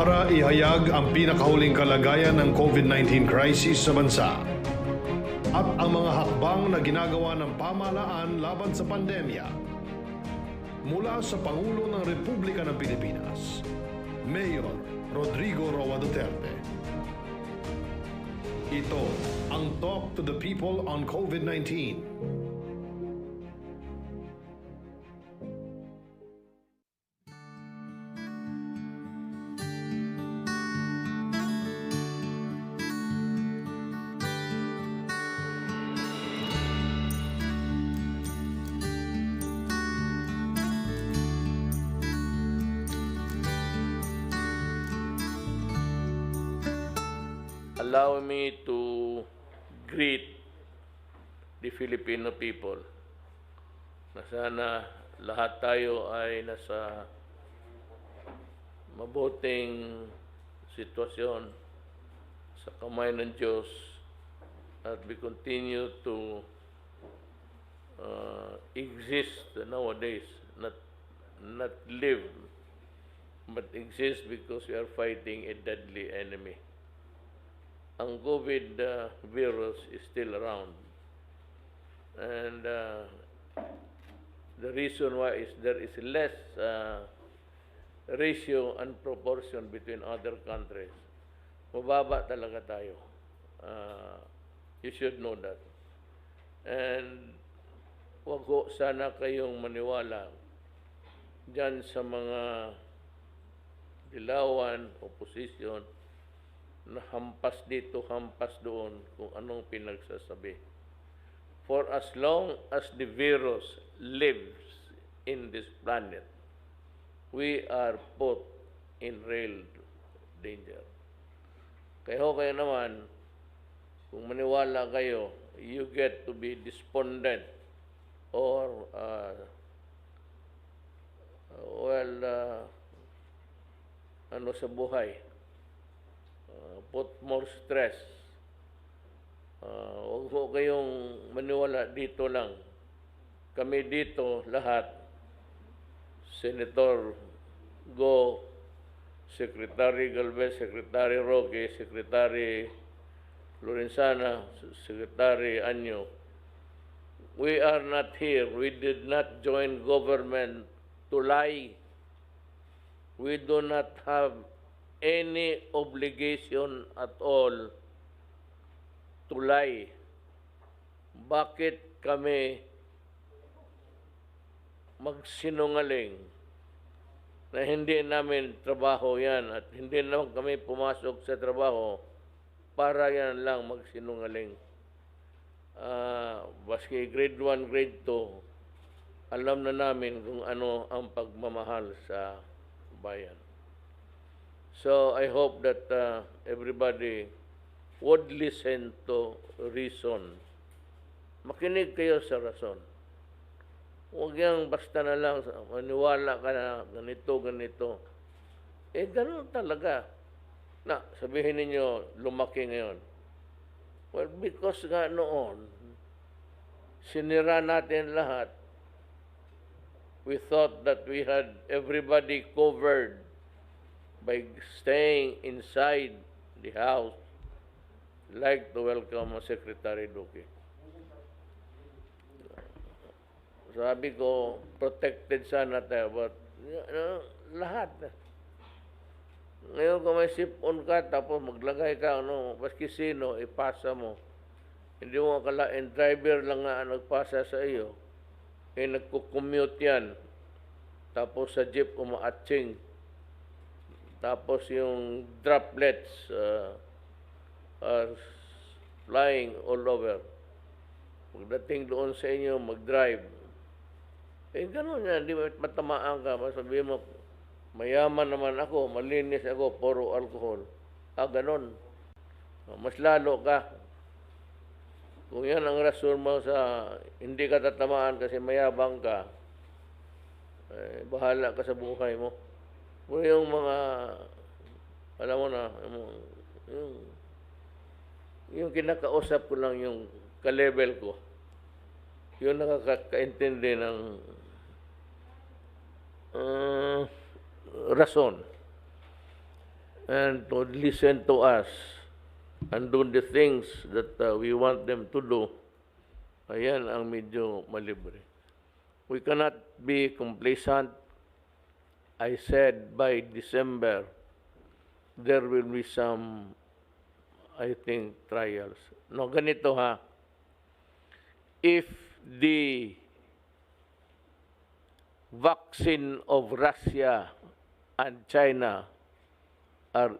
para ihayag ang pinakahuling kalagayan ng COVID-19 crisis sa bansa at ang mga hakbang na ginagawa ng pamahalaan laban sa pandemya. Mula sa Pangulo ng Republika ng Pilipinas, Mayor Rodrigo Roa Duterte. Ito ang Talk to the People on COVID-19. Allow me to greet the Filipino people na sana lahat tayo ay nasa mabuting sitwasyon sa kamay ng Diyos at we continue to exist nowadays, not live, but exist because we are fighting a deadly enemy. Ang COVID virus is still around. And the reason why is there is less ratio and proportion between other countries. Mababa talaga tayo. You should know that. And wag ko sana kayong maniwala dyan sa mga dilawan, opposition, na hampas dito, hampas doon, kung anong pinagsasabi. For as long as the virus lives in this planet, we are put in real danger. Kayo naman, kung maniwala kayo, you get to be despondent or sa buhay. Put more stress. Huwag po kayong maniwala dito lang. Kami dito lahat, Senator Go, Secretary Galvez, Secretary Roque, Secretary Lorenzana, Secretary Anyo, we are not here. We did not join government to lie. We do not have any obligation at all to lie. Bakit kami magsinungaling na hindi namin trabaho yan at hindi naman kami pumasok sa trabaho para yan lang magsinungaling? Baski grade 1, grade 2, alam na namin kung ano ang pagmamahal sa bayan. So I hope that everybody would listen to reason. Makinig kayo sa rason. Huwag yang basta na lang, maniwala ka na ganito. Ganun talaga. Na, sabihin ninyo, lumaki ngayon. Well, because nga noon, sinira natin lahat. We thought that we had everybody covered by staying inside the house. Like to welcome Secretary Duque. Sabi ko, protected sana tayo, but lahat. Ngayon kung may sip-on ka, tapos maglagay ka, baski sino, ipasa mo. Hindi mo akalain, driver lang nga nagpasa sa iyo. Nagkukommute yan. Tapos sa jeep, umaatsing. Tapos yung droplets are flying all over. Pagdating doon sa inyo, mag-drive. Gano'n yan. Di matamaan ka. Masabihin mo, mayaman naman ako, malinis ako, puro alcohol. Gano'n. Mas lalo ka. Kung yan ang rason mo sa hindi ka tatamaan kasi mayabang ka, bahala ka sa buhay mo. Kung yung mga, alam mo na, yung kinakausap ko lang yung ka-level ko, yung nakakaintindi ng rason. and to listen to us and do the things that we want them to do, ayan ang medyo malibre. We cannot be complacent. I said by December, there will be some, I think, trials. No, ganito ha. If the vaccine of Russia and China are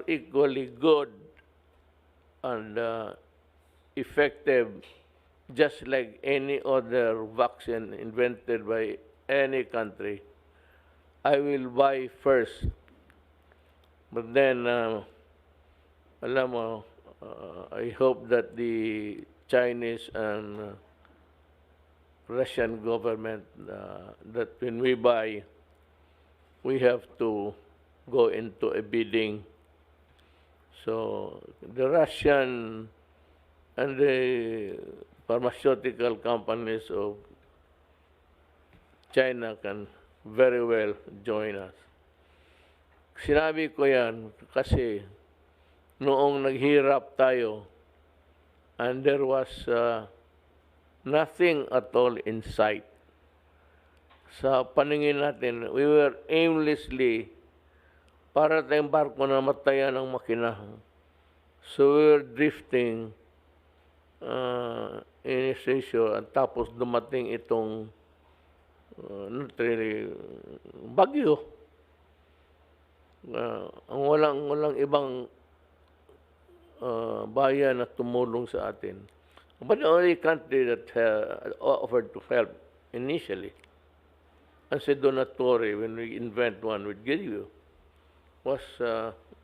equally good and effective, just like any other vaccine invented by any country, I will buy first. But then, alam mo, I hope that the Chinese and Russian government, that when we buy, we have to go into a bidding. So the Russian and the pharmaceutical companies of China can very well join us. Sinabi ko yan kasi noong naghirap tayo and there was nothing at all in sight. Sa paningin natin, we were aimlessly para tayong barko na matayan ng makina. So we were drifting in a station at tapos dumating itong not really, bagyo. Ang walang ibang bayan na tumulong sa atin. But the only country that offered to help initially, as a donatory, when we invent one, we'd give you, was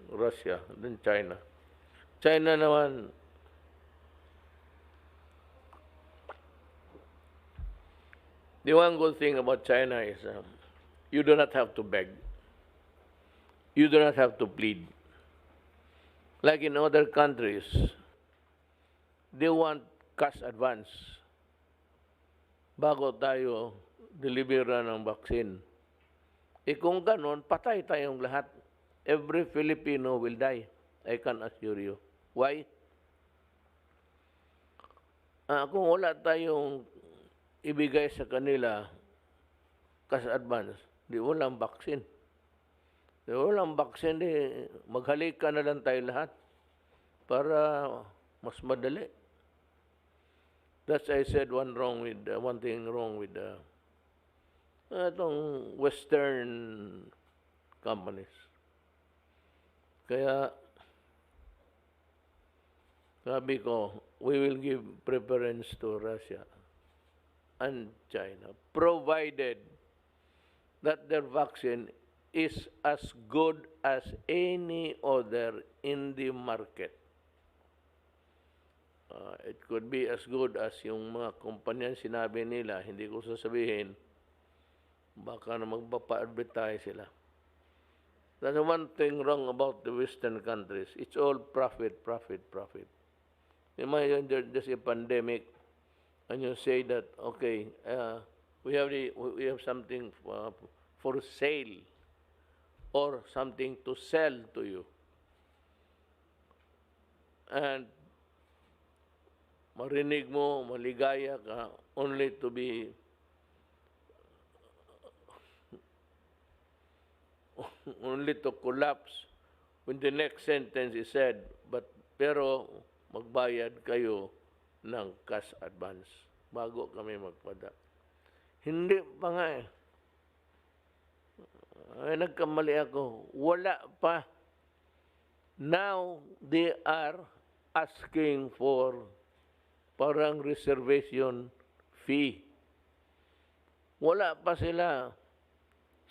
Russia, then China. China naman, the one good thing about China is you do not have to beg. You do not have to plead. Like in other countries, they want cash advance bago tayo deliveran ng vaccine. Kung ganon, patay tayong lahat. Every Filipino will die. I can assure you. Why? Kung wala tayong ibigay sa kanila cash advance, di walang vaccine. Di walang vaccine, di maghalika na lang tayo lahat para mas madali. That's I said one thing wrong with itong Western companies. Kaya sabi ko, we will give preference to Russia and China, provided that their vaccine is as good as any other in the market. It could be as good as yung mga kumpanyan sinabi nila, hindi ko sasabihin, baka na magpapa-advertise sila. That's one thing wrong about the Western countries. It's all profit, profit, profit. Imagine there's a pandemic, and you say that, okay, we have something for sale or something to sell to you, and marinig mo, maligaya ka, only to be only to collapse when the next sentence is said, pero magbayad kayo ng cash advance bago kami magpada. Hindi pa nga eh. Ay, nagkamali ako. Wala pa. Now, they are asking for parang reservation fee. Wala pa sila.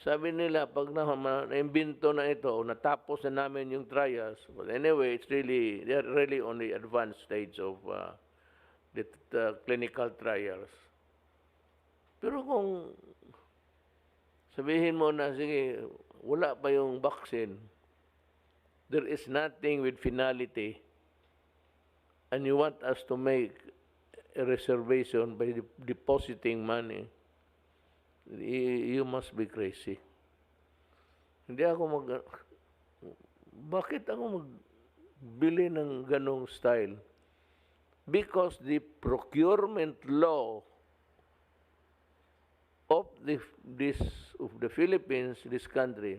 Sabi nila, pag na-imbento na ito, natapos na namin yung trials, but anyway, they're really on the advanced stage of the clinical trials. Pero kung sabihin mo na, sige, wala pa yung vaccine, there is nothing with finality, and you want us to make a reservation by depositing money, you must be crazy. Hindi ako bakit ako magbili ng ganong style? Because the procurement law of the Philippines, this country,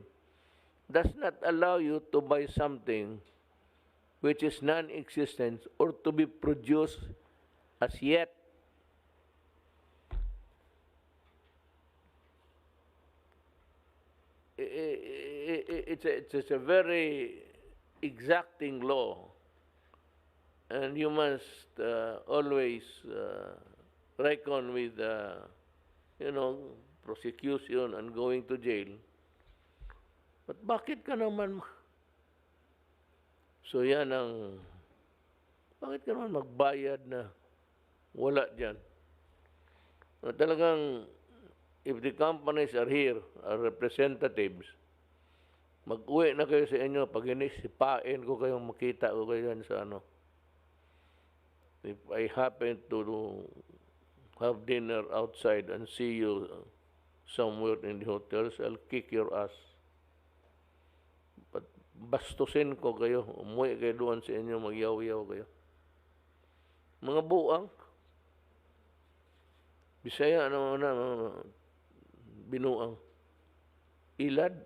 does not allow you to buy something which is non-existent or to be produced as yet. It's a very exacting law, and you must always reckon with, prosecution and going to jail. But bakit ka naman, so yan ang, bakit ka naman magbayad na wala dyan? Talagang, if the companies are here, are representatives, mag-uwi na kayo sa inyo, pag inisipain ko kayong makita ko kayo yan sa ano. If I happen to have dinner outside and see you somewhere in the hotels, I'll kick your ass. But bastusin ko kayo, umuwi kayo doon sa inyo, magyaw-yaw kayo. Mga buang, Bisaya binuang. Ilad.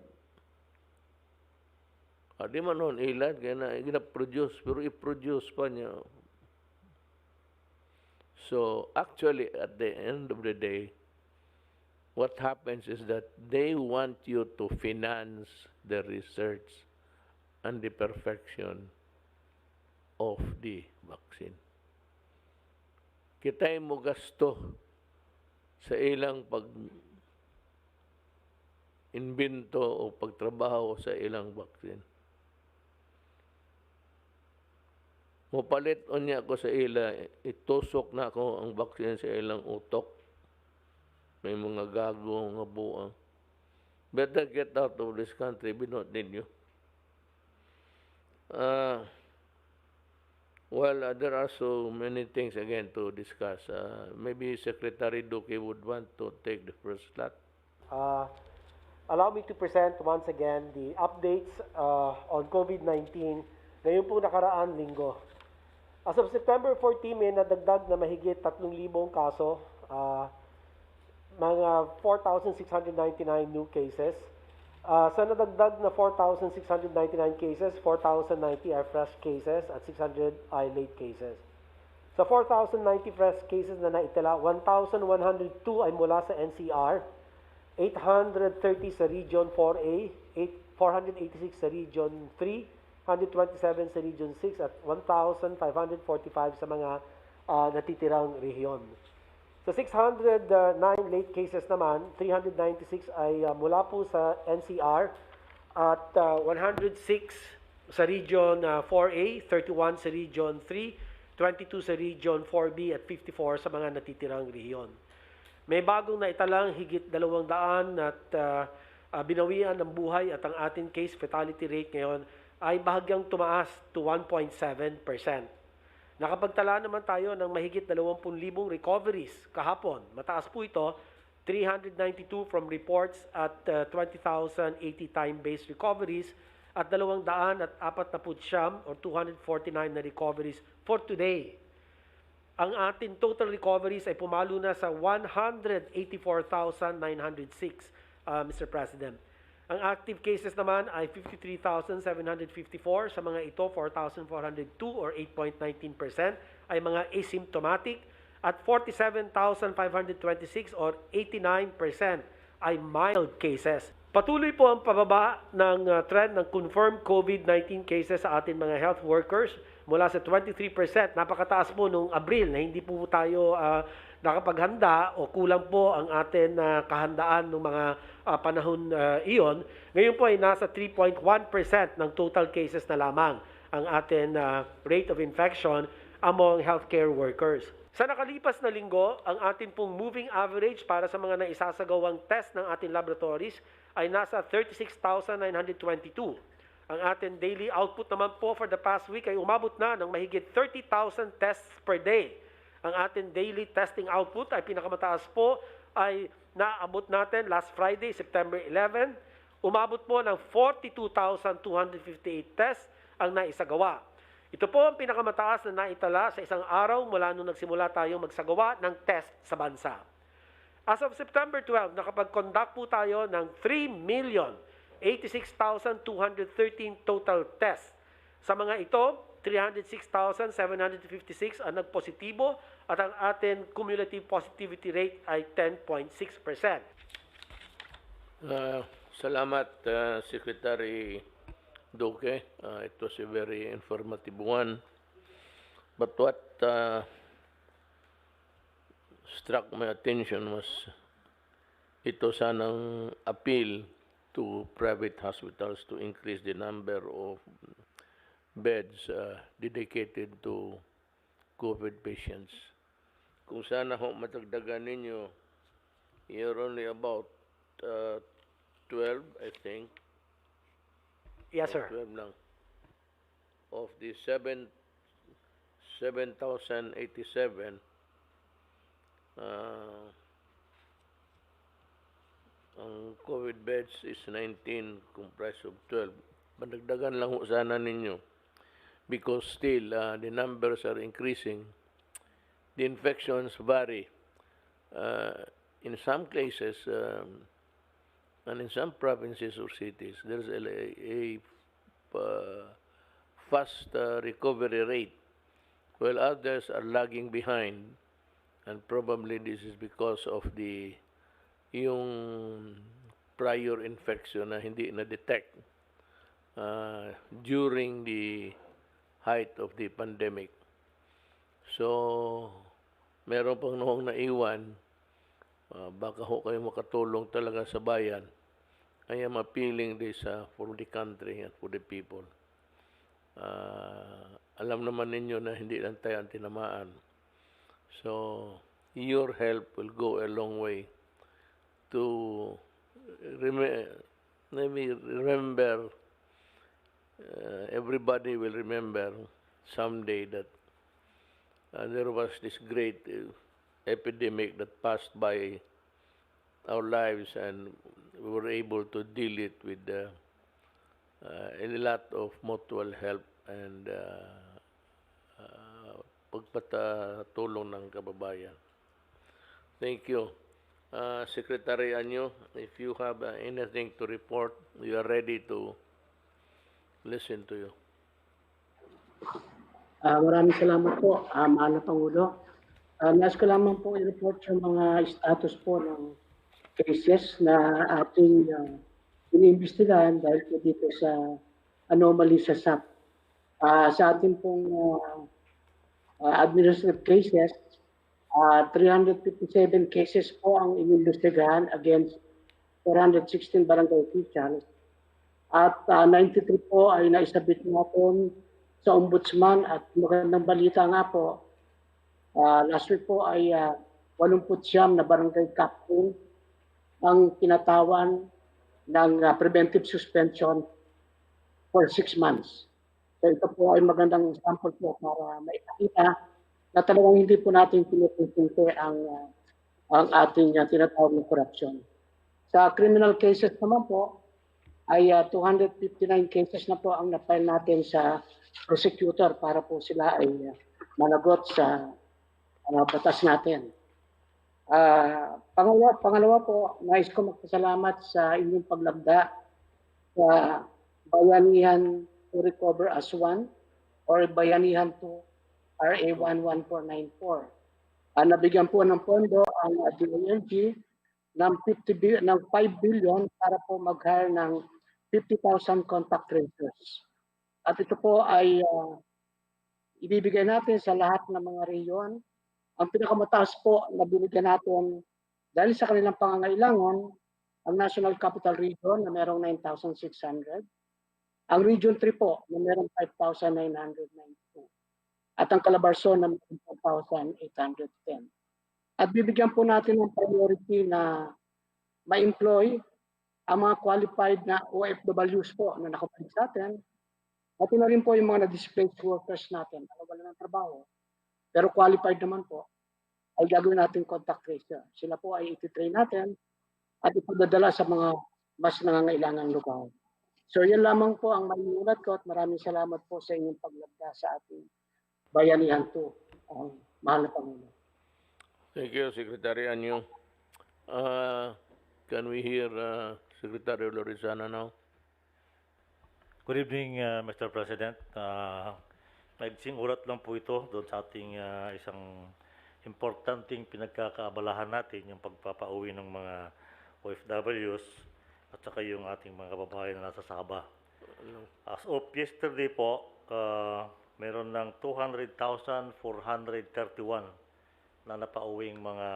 Di man noon ilad, kaya na gina-produce, pero i-produce pa niya. So, actually, at the end of the day, what happens is that they want you to finance the research and the perfection of the vaccine. Kitay mo gasto sa ilang pag-imbento o pagtrabaho sa ilang vaccine. Mupalit niya ako sa ila, itusok na ako ang vaccine sa ilang utok. May mga gago, mga buang. Better get out of this country, we don't need you. Well, there are so many things again to discuss. Maybe Secretary Duque would want to take the first slot. Allow me to present once again the updates on COVID-19 ngayon po nakaraan linggo. As of September 14, may nadagdag na mahigit 3,000 kaso, mga 4,699 new cases. Sa nadagdag na 4,699 cases, 4,090 are fresh cases at 600 are late cases. Sa 4,090 fresh cases na naitala, 1,102 ay mula sa NCR, 830 sa Region 4A, 486 sa Region 3, 127 sa Region 6 at 1,545 sa mga natitirang rehiyon. Sa 609 late cases naman, 396 ay mula po sa NCR at 106 sa Region 4A, 31 sa Region 3, 22 sa Region 4B at 54 sa mga natitirang rehiyon. May bagong naitalang higit 200 at binawian ng buhay at ang ating case fatality rate ngayon ay bahagyang tumaas to 1.7%. Nakapagtala naman tayo ng mahigit 20,000 recoveries kahapon. Mataas po ito, 392 from reports at 20,080 time-based recoveries at 249 or 249 na recoveries for today. Ang ating total recoveries ay pumalo na sa 184,906, Mr. President. Ang active cases naman ay 53,754. Sa mga ito, 4,402 or 8.19% ay mga asymptomatic at 47,526 or 89% ay mild cases. Patuloy po ang pababa ng trend ng confirmed COVID-19 cases sa ating mga health workers mula sa 23%. Napakataas po noong Abril na hindi po tayo nakapaghanda o kulang po ang atin kahandaan ng mga panahon iyon. Ngayon po ay nasa 3.1% ng total cases na lamang ang atin rate of infection among healthcare workers. Sa nakalipas na linggo, ang atin pong moving average para sa mga naisasagawang test ng ating laboratories ay nasa 36,922. Ang ating daily output naman po for the past week ay umabot na ng mahigit 30,000 tests per day. Ang ating daily testing output ay pinakamataas po ay naabot natin last Friday, September 11. umabot po ng 42,258 tests ang naisagawa. Ito po ang pinakamataas na naitala sa isang araw mula nung nagsimula tayong magsagawa ng test sa bansa. As of September 12, nakapag-conduct po tayo ng 3,086,213 total tests. Sa mga ito, 306,756 ang nagpositibo at ang ating cumulative positivity rate ay 10.6%. Salamat, Secretary Duque. It was a very informative one. But what struck my attention was ito sanang appeal to private hospitals to increase the number of beds dedicated to COVID patients. Kung sana ho matagdagan ninyo, you're only about 12, I think. Yes, sir. 12 lang. Of the 7,087, ang COVID beds is 19, comprised of 12. Madagdagan lang ho sana ninyo because still the numbers are increasing. The infections vary. In some places and in some provinces or cities, there's a fast recovery rate, while others are lagging behind, and probably this is because of yung prior infection na hindi na-detect during the height of the pandemic. So, meron pang noong naiwan, baka ho kayo makatulong talaga sa bayan. I am appealing this for the country and for the people. Alam naman ninyo na hindi lang tayo ang tinamaan. So, your help will go a long way to remember, everybody will remember someday that there was this great epidemic that passed by our lives, and we were able to deal it with a lot of mutual help and pagpatulong ng kababayan. Thank you. Secretary Anyo, if you have anything to report, we are ready to listen to you. Maraming salamat po, Mahal na Pangulo. Nais ko lamang po i-report yung mga status po ng cases na ating iniimbestigahan dahil po dito sa anomaly sa SAP. Sa ating pong administrative cases, 357 cases po ang iniimbestigahan against 416 barangay officials. At 93 po ay naisabit natin sa ombudsman, at magandang balita nga po, last week po ay 89 na barangay captain ang tinatawan ng preventive suspension for 6 months. So ito po ay magandang example po para maipakita na talagang hindi po natin pinupunti ang ating tinatawag na corruption. Sa criminal cases naman po, ay 259 cases na po ang na-file natin sa prosecutor para po sila ay managot sa batas natin. Pangalawa po, nais ko magpasalamat sa inyong paglabda sa Bayanihan to Recover as One or Bayanihan to RA 11494. Nabigyan po ng pondo ang DILG ng 5 billion para po mag-hire ng 50,000 contact tracers. At ito po ay ibibigay natin sa lahat ng mga rehiyon. Ang pinakamataas po na binigyan natin dahil sa kanilang pangangailangan, ang National Capital Region na merong 9,600, ang Region 3 po na merong 5,992, at ang Calabarzon na merong 4,810. At bibigyan po natin ng priority na ma-employ ang mga qualified na OFWs po na nakapag sa atin. At na rin po yung mga na-displaced workers natin na wala ng trabaho, pero qualified naman po, ay gagawin natin contact tracer. Sila po ay ititrain natin at ipadadala sa mga mas nangangailangang lugar. So yan lamang po ang maiulat ko at maraming salamat po sa inyong paglabda sa ating bayanihan to, mahal na Pangulo. Thank you, Secretary Anyo. Can we hear Secretary Lorenzana now? Good evening, Mr. President. Maigsing ulat lang po ito doon sa ating isang importanteng pinagkakaabalahan natin, yung pagpapauwi ng mga OFWs at saka yung ating mga kababayan na nasa Sabah. As of yesterday po, meron ng 200,431 na napauwing mga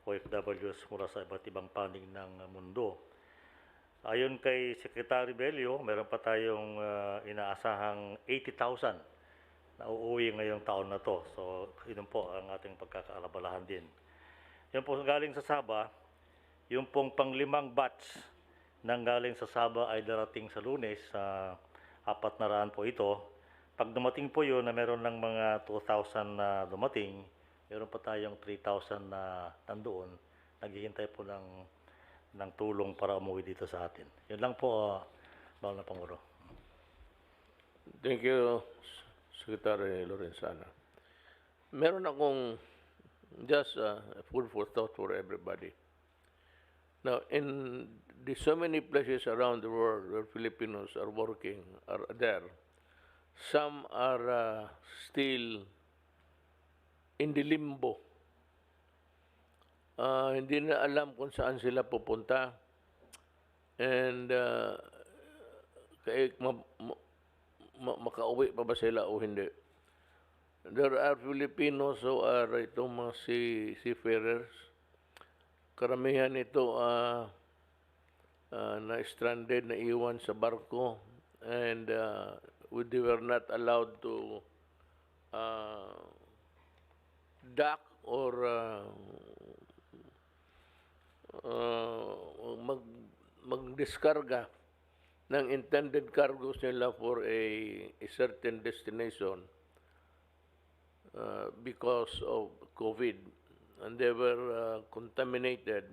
OFWs mula sa iba't ibang panig ng mundo. Ayon kay Secretary Bello, meron pa tayong inaasahang 80,000 na uuwi ngayong taon na to. So, yun po ang ating pagkakaalabalahan din. Yung po galing sa Sabah, yung pong panglimang batch nang galing sa Sabah ay darating sa Lunes, 400 po ito. Pag dumating po yun na meron ng mga 2,000 na dumating, meron pa tayong 3,000 na nandoon, naghihintay po ng tulong para umuwi dito sa atin. Yun lang po, Bawal na Pangulo. Thank you, Secretary Lorenzana. Meron akong just food for thought for everybody. Now, in so many places around the world where Filipinos are working, are there, some are still in the limbo. Hindi na alam kung saan sila pupunta. And makauwi pa ba sila o hindi? There are Filipinos who are itong mga seafarers. Karamihan ito na stranded, na iwan sa barko, and they were not allowed to dock or magdiskarga ng intended cargoes nila for a certain destination because of COVID. And they were contaminated,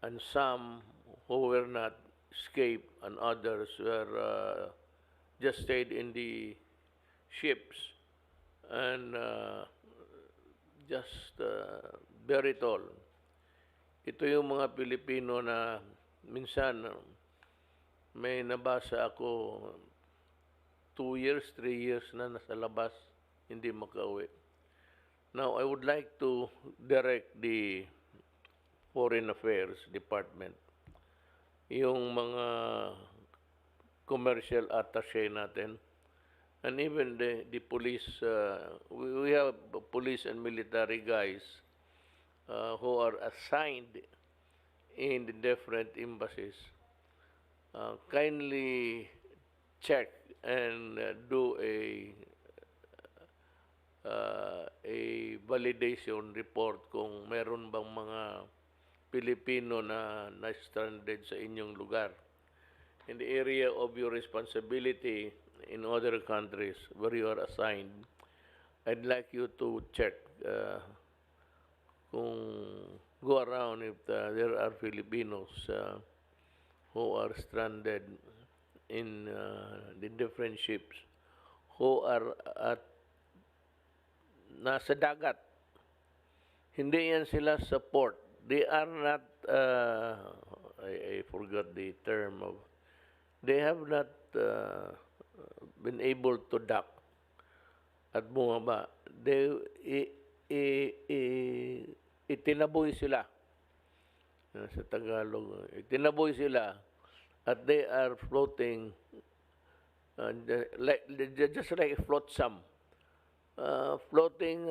and some who were not escaped, and others were just stayed in the ships and just bear it all. Ito yung mga Pilipino na minsan may nabasa ako 2 years, 3 years na nasa labas, hindi makauwi. Now, I would like to direct the Foreign Affairs Department, yung mga commercial attaché natin, and even the police, we have police and military guys who are assigned in the different embassies. Kindly check and do a validation report kung meron bang mga Pilipino na stranded sa inyong lugar. In the area of your responsibility in other countries where you are assigned, I'd like you to check kung go around if there are Filipinos who are stranded in the different ships who are at nasa dagat. Hindi yan sila sa port. They are not, I forgot the term of, they have not been able to dock at bumaba. Itinaboy sila. Sa Tagalog, itinaboy sila at they are floating just like a flotsam. Floating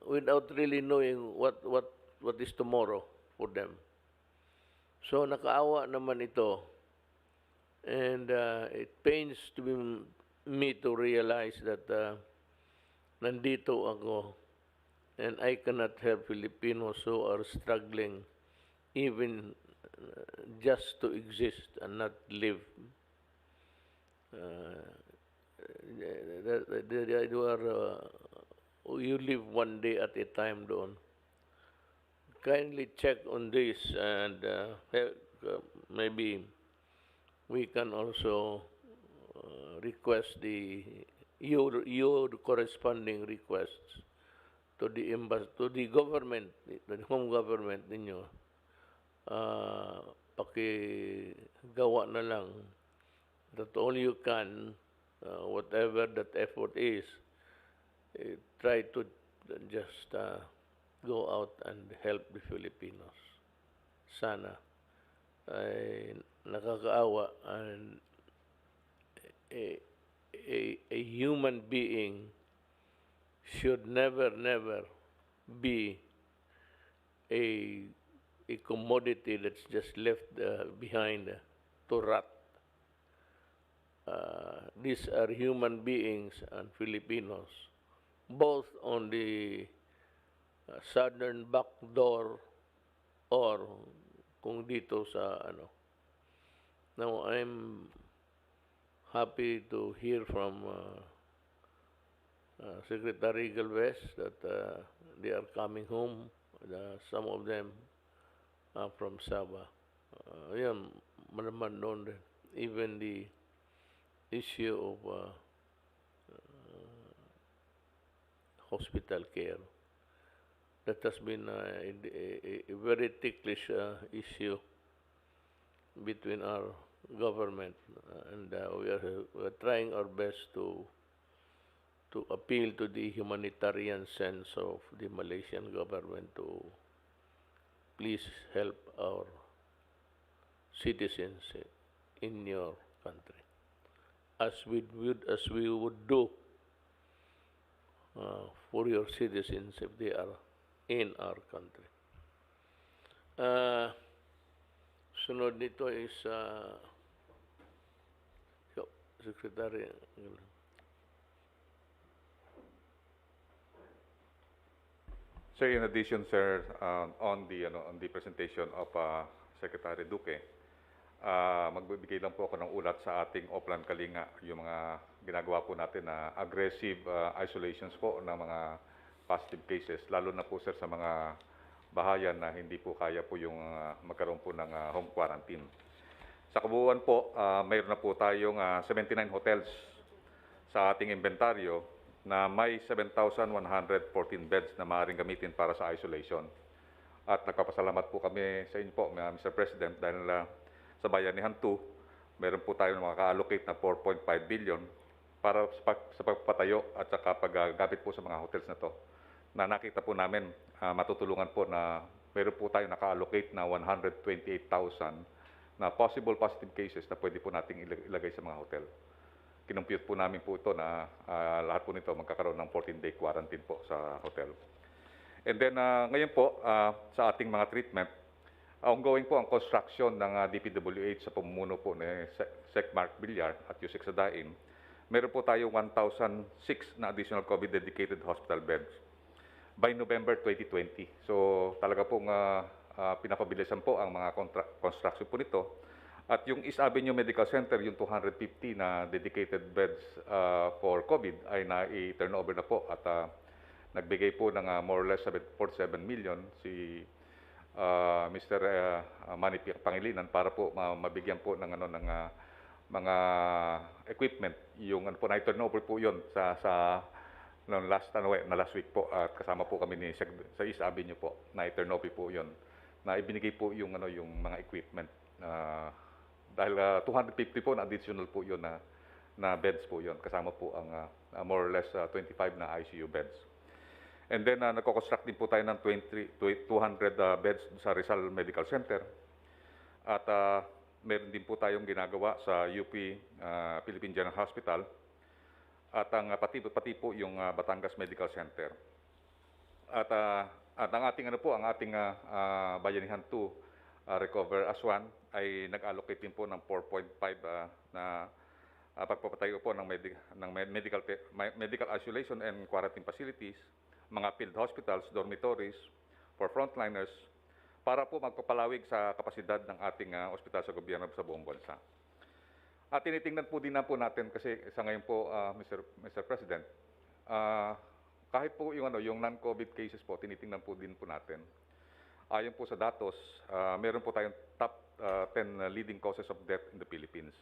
without really knowing what is tomorrow for them. So nakaawa naman ito, and it pains me to realize that nandito ako, and I cannot help Filipinos who are struggling even just to exist and not live. You live one day at a time doon. Kindly check on this and maybe we can also request your corresponding requests to the government, the home government ninyo. Pakigawa na lang that all you can, whatever that effort is, try to just go out and help the Filipinos. Sana ay nakakaawa, and a human being should never be a commodity that's just left behind to rot. These are human beings and Filipinos, both on the southern back door or kung dito sa ano. Now, I'm happy to hear from Secretary Galvez that they are coming home. Some of them from Sabah. Yan, malaman doon din. Even the issue of hospital care. That has been a very ticklish issue between our government, and we are trying our best to appeal to the humanitarian sense of the Malaysian government to please help our citizens in your country, as we would do for your citizens if they are in our country. Sunod nito is Secretary. Sir, in addition, sir, on the presentation of Secretary Duque, magbibigay lang po ako ng ulat sa ating Oplan Kalinga, yung mga ginagawa po natin na aggressive isolations po ng mga positive cases, lalo na po, sir, sa mga bahayan na hindi po kaya po yung magkaroon po ng home quarantine. Sa kabuuan po, mayroon na po tayong 79 hotels sa ating inventaryo na may 7,114 beds na maaaring gamitin para sa isolation. At nagpapasalamat po kami sa inyo po, Mr. President, dahil sa Bayanihan 2, meron po tayo maka-allocate na 4.5 billion para sa pagpatayo at saka paggamit po sa mga hotels na to. Na nakita po namin, matutulungan po na meron po tayo naka-allocate na 128,000 na possible positive cases na pwede po nating ilagay sa mga hotel. Kinumpute po namin po ito na lahat po nito magkakaroon ng 14-day quarantine po sa hotel. And then ngayon po sa ating mga treatment, ongoing po ang construction ng DPWH sa pamumuno po ni Sec Mark Villar at Yusek Sadain. Meron po tayo 1,006 na additional COVID-dedicated hospital beds by November 2020. So talaga pong pinapabilisan po ang mga construction po nito. At yung East Avenue Medical Center, yung 250 na dedicated beds for COVID ay na-turn over na po at nagbigay po ng more or less 47 million si Mr. Manny Pangilinan para po mabigyan po ng mga equipment. Yung po na-turn over po yun sa last week po at kasama po kami sa East Avenue po na-turn over po yun na ibinigay po yung mga equipment. Dahil 250 po na additional po yun na beds po yun. Kasama po ang more or less 25 na ICU beds. And then nagko-construct din po tayo ng 200 beds sa Rizal Medical Center. At meron din po tayong ginagawa sa UP Philippine General Hospital. At ang pati po yung Batangas Medical Center. At ang ating ang ating Bayanihan 2 Recover as One ay nag-allocate din po ng 4.5 na pagpapatayo po ng medical isolation and quarantine facilities, mga field hospitals, dormitories for frontliners para po magpapalawig sa kapasidad ng ating ospital sa gobyerno sa buong bansa. At tinitingnan po din po natin kasi sa ngayon po, Mr. President, kahit po yung non-COVID cases po, tinitingnan po din po natin. Ayon po sa datos, meron po tayong top 10 leading causes of death in the Philippines.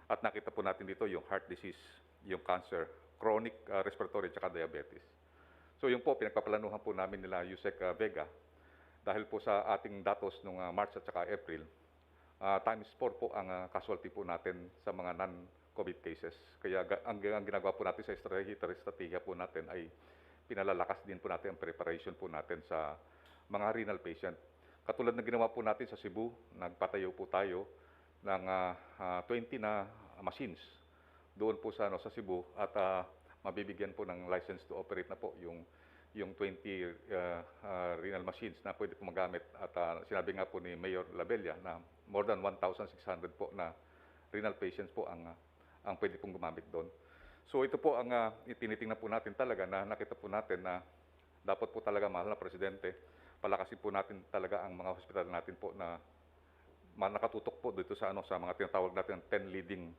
At nakita po natin dito yung heart disease, yung cancer, chronic respiratory, at diabetes. So yung po, pinagpaplanuhan po namin nila Yusek Vega dahil po sa ating datos noong March at saka April, times 4 po ang casualty po natin sa mga non-COVID cases. Kaya ang ginagawa po natin sa strategy po natin ay pinalalakas din po natin ang preparation po natin sa mga renal patient. Katulad ng ginawa po natin sa Cebu, nagpatayo po tayo ng 20 na machines doon po sa Cebu at mabibigyan po ng license to operate na po yung 20 renal machines na pwede po magamit. At sinabi nga po ni Mayor Labella na more than 1,600 po na renal patients po ang pwede pong gumamit doon. So ito po ang tinitingnan po natin talaga na nakita po natin na dapat po talaga, mahal na Presidente, palakasin po natin talaga ang mga hospital natin po na nakatutok po dito sa mga tinatawag natin 10 leading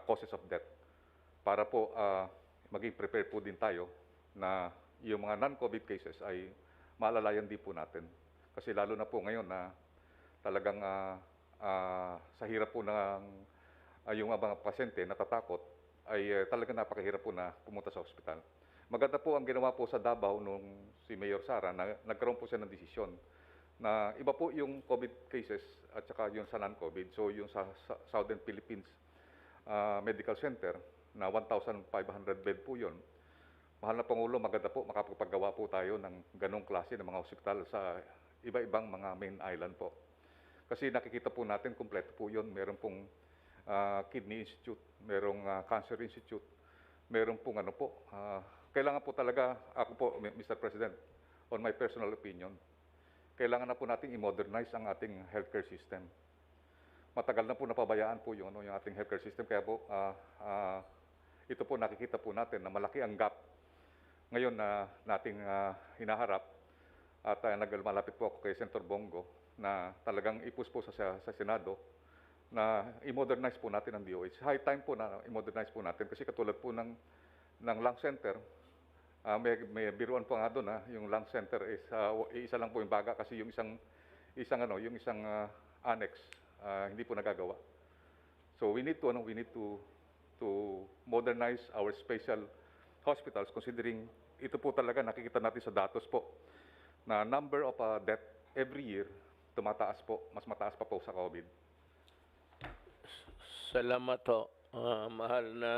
causes of death para po maging prepared po din tayo na yung mga non-COVID cases ay maalalayan din po natin. Kasi lalo na po ngayon na talagang sa hirap po ng yung mga pasyente natatakot ay talagang napakahirap po na pumunta sa ospital. Maganda po ang ginawa po sa Davao nung si Mayor Sara na nagkaroon po siya ng desisyon na iba po yung COVID cases at saka yung sa non-COVID. So yung sa Southern Philippines Medical Center na 1,500 bed po yun. Mahal na Pangulo, maganda po makapagpagawa po tayo ng ganong klase ng mga ospital sa iba-ibang mga main island po. Kasi nakikita po natin, kumpleto po yun. Meron pong Kidney Institute, merong Cancer Institute, meron pong kailangan po talaga, ako po, Mr. President, on my personal opinion, kailangan na po natin i-modernize ang ating healthcare system. Matagal na po napabayaan po yung ating healthcare system, kaya po ito po nakikita po natin na malaki ang gap ngayon na nating hinaharap at malapit po ako kay Senator Bongo na talagang ipus po sa Senado na i-modernize po natin ang DOH. High time po na i-modernize po natin kasi katulad po ng lung center, may biruan po nga doon yung lung center is isa lang po yung baga kasi yung isang annex hindi po nagagawa. So we need to modernize our special hospitals considering ito po talaga nakikita natin sa datos po na number of death every year tumataas po, mas mataas pa po sa COVID. Salamat ho, mahal na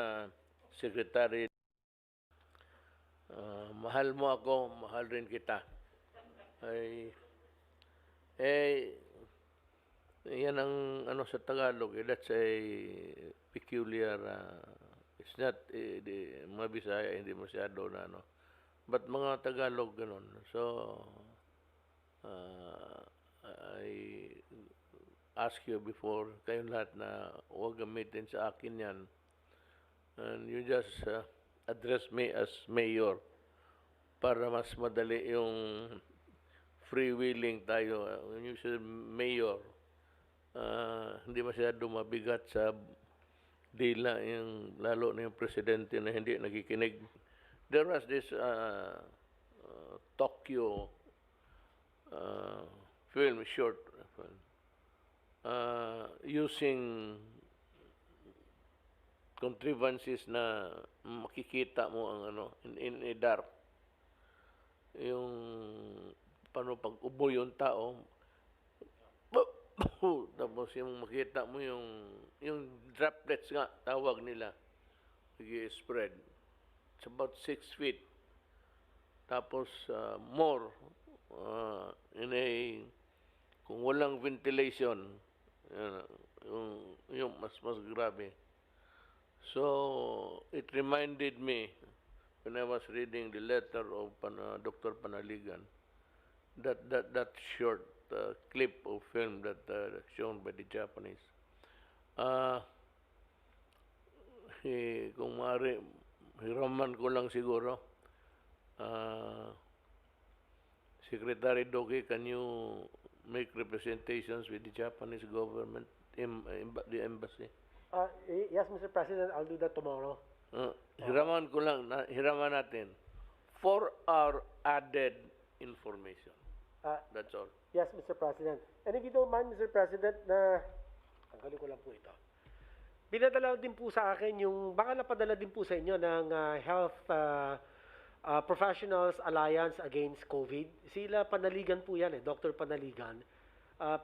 Secretary. Mahal mo ako, mahal rin kita. Yan ang sa Tagalog, that's a peculiar, it's not, mga Bisaya, hindi masyado na but mga Tagalog ganun. So, I ask you before, kayong lahat na huwag gamitin sa akin yan. And you just address me as mayor para mas madali yung freewheeling tayo. When you say mayor, hindi masyado mabigat sa dila yung lalo na yung presidente na hindi nakikinig. There was this Tokyo short film, using contrivances na makikita mo ang in a dark. Yung paano pag ubo yung tao, tapos yung makita mo yung droplets nga tawag nila, spread. It's about 6 feet. Tapos more in a kung walang ventilation, yung mas grabe. So it reminded me when I was reading the letter of Dr. Panaligan, that short clip of film that shown by the Japanese. Kung maaari, hiraman ko lang siguro. Secretary Doge, can you make representations with the Japanese government, the embassy? Yes, Mr. President, I'll do that tomorrow. Hiraman ko lang, hiraman natin for our added information. That's all. Yes, Mr. President. And if you don't mind, Mr. President, na tanggalin ko lang po ito. Pinadala din po sa akin yung, baka napadala din po sa inyo ng Health Professionals Alliance Against COVID. Sila Panaligan po yan Dr. Panaligan,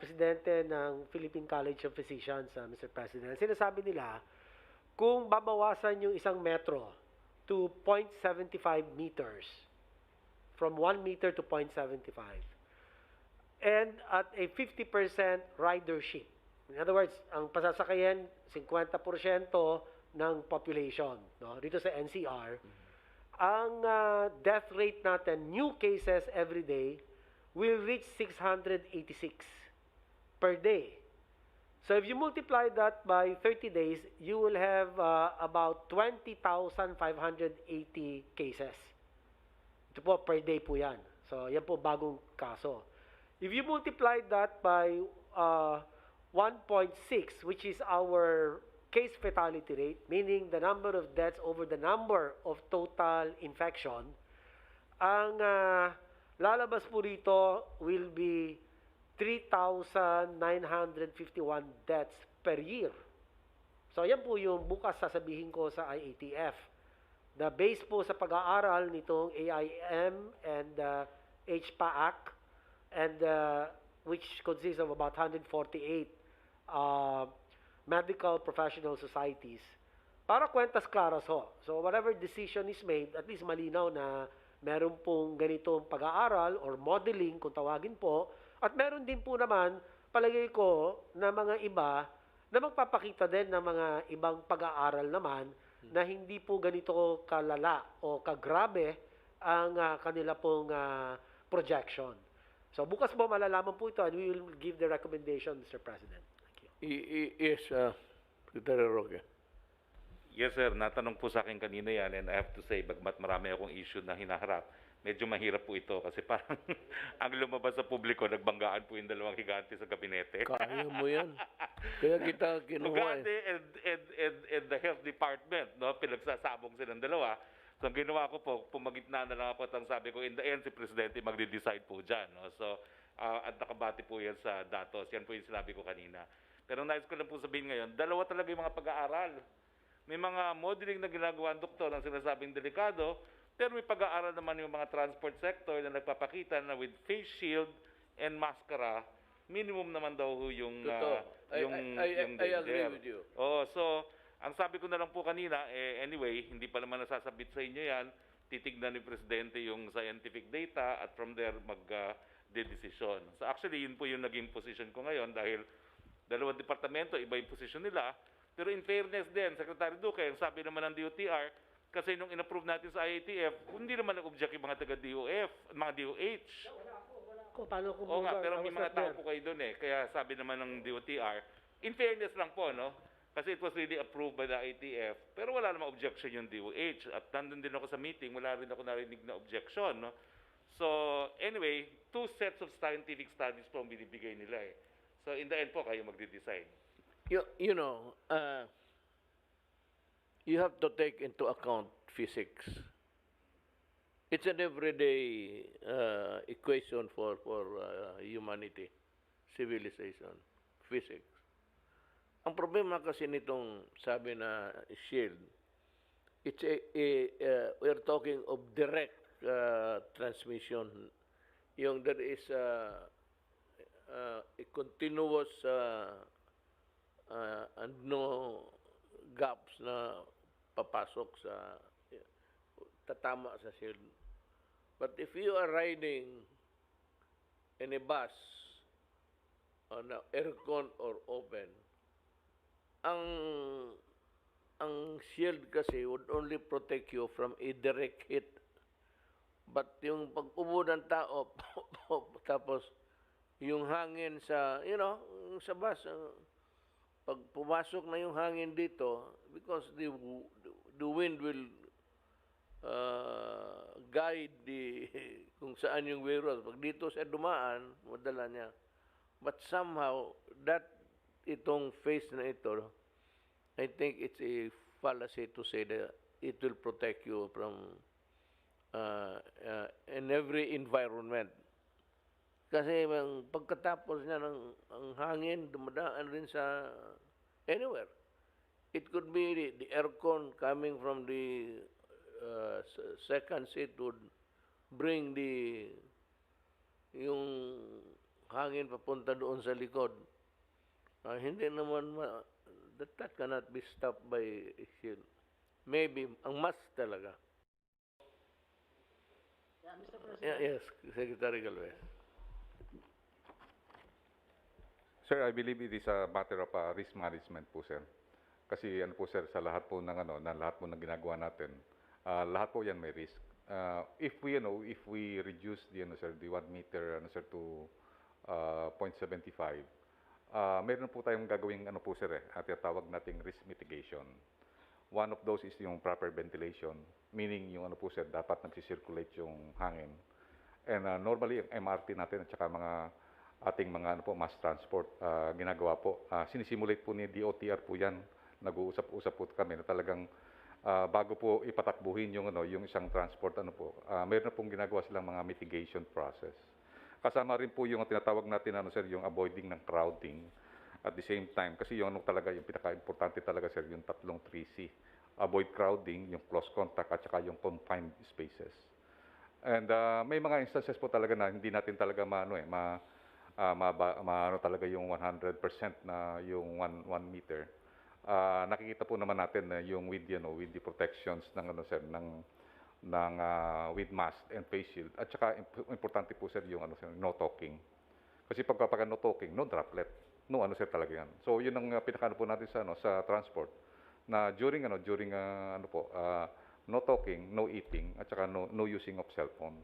presidente ng Philippine College of Physicians, Mr. President. Sinasabi nila, kung babawasan yung isang metro to 0.75 meters, from 1 meter to 0.75, and at a 50% ridership. In other words, ang pasasakayan, 50% ng population. No? Dito sa NCR, ang death rate natin, new cases every day, will reach 686 per day. So if you multiply that by 30 days, you will have about 20,580 cases. Ito po, per day po yan. So yan po bagong kaso. If you multiply that by 1.6, which is our case fatality rate, meaning the number of deaths over the number of total infection, ang lalabas po rito will be 3,951 deaths per year. So yan po yung bukas sasabihin ko sa IATF. The base po sa pag-aaral nitong AIM and HPAAC, and which consists of about 148 medical professional societies, para kwentas klaras ho. So whatever decision is made, at least malinaw na meron pong ganitong pag-aaral or modeling kung tawagin po, at meron din po naman, palagay ko, na mga iba na magpapakita din ng mga ibang pag-aaral naman na hindi po ganito kalala o kagrabe ang kanila pong projection. So bukas po malalaman po ito and we will give the recommendation, Mr. President. Thank you. Yes, Secretary Roque. Yes, sir. Natanong po sa akin kanina yan, and I have to say, bagmat marami akong issue na hinaharap, medyo mahirap po ito kasi parang ang lumabas sa publiko, nagbanggaan po yung dalawang higante sa gabinete. Kaya mo yan. Kaya kita kinuha Higante and the health department, no? Pinagsasabong silang dalawa. So, ang ginawa ko po, pumagitna na lang ako at ang sabi ko, in the end, si Presidente magde-decide po dyan. No? So, at nakabati po yan sa datos. Yan po yung sinabi ko kanina. Pero nais ko lang po sabihin ngayon, dalawa talaga yung mga pag-aaral. May mga modeling na ginagawa ang doktor ang sinasabing delikado, pero may pag-aaral naman yung mga transport sector na nagpapakita na with face shield and maskara, minimum naman daw yung I agree with you. Oh, so ang sabi ko na lang po kanina, anyway, hindi pa naman nasasabit sa inyo yan, titignan ni Presidente yung scientific data at from there mag-de-decision. So actually, yun po yung naging position ko ngayon dahil dalawang departamento, iba yung position nila. Pero in fairness din, Secretary Duque, ang sabi naman ng DOTR, kasi nung in-approve natin sa IATF, hindi naman nag-object yung mga taga-DOF, mga DOH. Paano ko Oo nga, pero may mga tao po kayo doon Kaya sabi naman ng DOTR, in fairness lang po, no? Kasi it was really approved by the IATF, pero wala namang objection yung DOH. At nandun din ako sa meeting, wala rin ako narinig na objection, no? So, anyway, 2 sets of scientific studies po ang binibigay nila So, in the end po, kayo magde-decide. You know, you have to take into account physics. It's an everyday equation for humanity, civilization, physics. Ang problema kasi nitong sabi na shield, it's we're talking of direct transmission. Yung there is a continuous and no gaps na papasok sa tatama sa shield. But if you are riding in a bus on a aircon or open, ang shield kasi would only protect you from a direct hit. But yung pag-ubo ng tao, tapos yung hangin sa, sa bus, pag pumasok na yung hangin dito, because the wind will guide kung saan yung virus. Pag dito siya dumaan, madala niya. But somehow, itong phase na ito, I think it's a fallacy to say that it will protect you from in every environment. Kasi pagkatapos niya ang hangin, dumadaan rin sa anywhere. It could be the aircon coming from the second seat would bring yung hangin papunta doon sa likod. Hindi naman that cannot be stopped by shield. Maybe ang mask talaga. Yeah, Mr. President. Yes, Secretary Galvez. Sir, I believe it is a matter of risk management po, sir. Kasi ano po, sir, sa lahat po ng lahat po ng ginagawa natin, lahat po 'yan may risk. If we reduce the sir, the 1 meter sir to 0.75, meron po tayong gagawing po, sir, at tawag nating risk mitigation. One of those is yung proper ventilation, meaning yung po, sir, dapat nagsisirculate yung hangin. And normally, yung MRT natin at saka mga ating mga mass transport ginagawa po. Sinisimulate po ni DOTR po yan. Nag-uusap-usap po kami na talagang bago po ipatakbuhin yung isang transport, mayroon na pong ginagawa silang mga mitigation process. Kasama rin po yung tinatawag natin, sir, yung avoiding ng crowding. At the same time, kasi yung talaga, yung pinaka-importante talaga, sir, yung tatlong 3C. Avoid crowding, yung close contact, at saka yung confined spaces. And may mga instances po talaga na hindi natin talaga talaga yung 100% na yung 1 meter. Nakikita po naman natin na yung with the protections ng sir with mask and face shield. At saka importante po, sir, yung sir, no talking. Kasi pag no talking, no droplet. No sir talaga yan. So yun ang pinakano po natin sa transport na during no talking, no eating, at saka no using of cellphone.